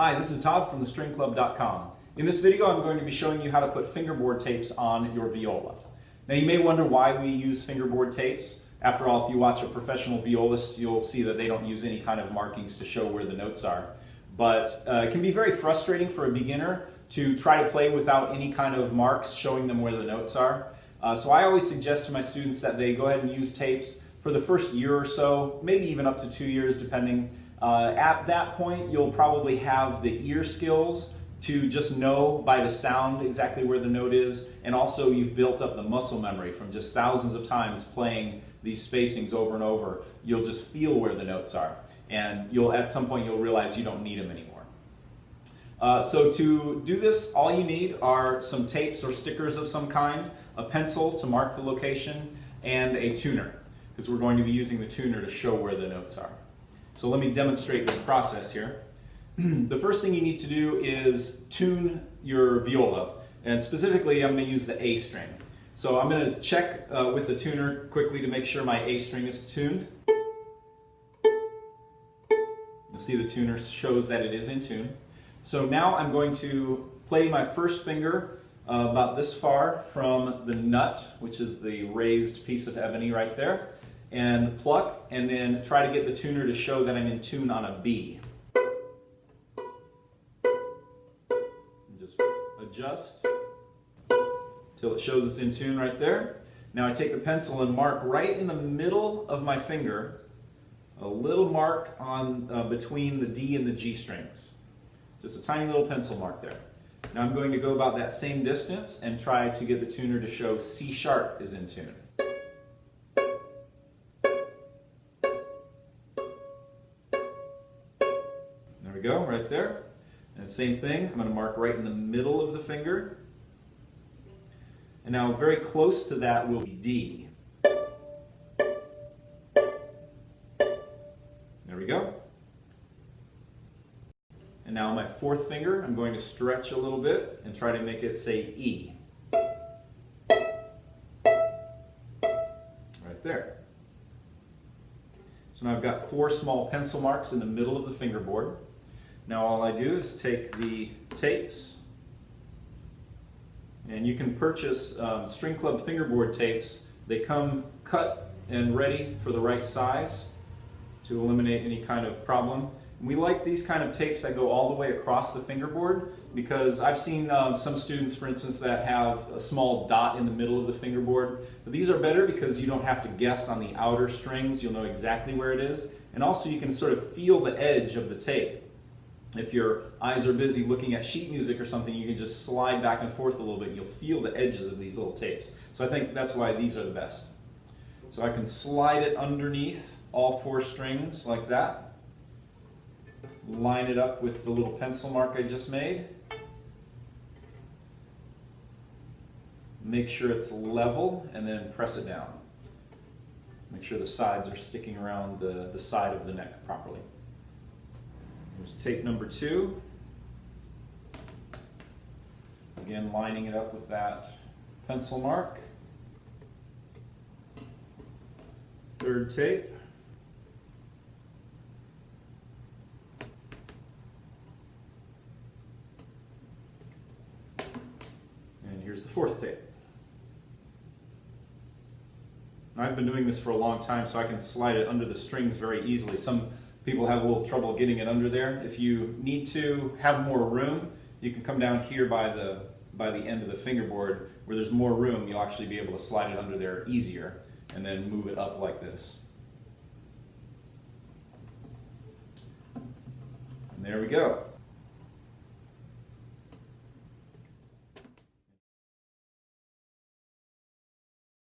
Hi, this is Todd from thestringclub.com. In this video, I'm going to be showing you how to put fingerboard tapes on your viola. Now, you may wonder why we use fingerboard tapes. After all, if you watch a professional violist, you'll see that they don't use any kind of markings to show where the notes are. But it can be very frustrating for a beginner to try to play without any kind of marks showing them where the notes are. So I always suggest to my students that they go ahead and use tapes for the first year or so, maybe even up to 2 years depending. At that point, you'll probably have the ear skills to just know by the sound exactly where the note is, and also you've built up the muscle memory from just thousands of times playing these spacings over and over. You'll just feel where the notes are, and at some point you'll realize you don't need them anymore. So to do this, all you need are some tapes or stickers of some kind, a pencil to mark the location, and a tuner, because we're going to be using the tuner to show where the notes are. So let me demonstrate this process here. The first thing you need to do is tune your viola, and specifically I'm going to use the A string. So I'm going to check with the tuner quickly to make sure my A string is tuned. You'll see the tuner shows that it is in tune. So now I'm going to play my first finger about this far from the nut, which is the raised piece of ebony right there, and pluck, and then try to get the tuner to show that I'm in tune on a B. And just adjust till it shows it's in tune right there. Now I take the pencil and mark right in the middle of my finger, a little mark on between the D and the G strings. Just a tiny little pencil mark there. Now I'm going to go about that same distance and try to get the tuner to show C sharp is in tune. There we go, right there. And same thing, I'm going to mark right in the middle of the finger. And now very close to that will be D. There we go. And now my fourth finger, I'm going to stretch a little bit and try to make it say E. Right there. So now I've got 4 small pencil marks in the middle of the fingerboard. Now all I do is take the tapes, and you can purchase String Club fingerboard tapes. They come cut and ready for the right size to eliminate any kind of problem. And we like these kind of tapes that go all the way across the fingerboard, because I've seen some students, for instance, that have a small dot in the middle of the fingerboard. But these are better because you don't have to guess on the outer strings. You'll know exactly where it is. And also you can sort of feel the edge of the tape. If your eyes are busy looking at sheet music or something, you can just slide back and forth a little bit and you'll feel the edges of these little tapes. So I think that's why these are the best. So I can slide it underneath all 4 strings like that. Line it up with the little pencil mark I just made. Make sure it's level and then press it down. Make sure the sides are sticking around the side of the neck properly. Here's tape number 2. Again, lining it up with that pencil mark. Third tape. And here's the 4th tape. Now, I've been doing this for a long time, so I can slide it under the strings very easily. Some people have a little trouble getting it under there. If you need to have more room, you can come down here by the end of the fingerboard where there's more room. You'll actually be able to slide it under there easier and then move it up like this. And there we go.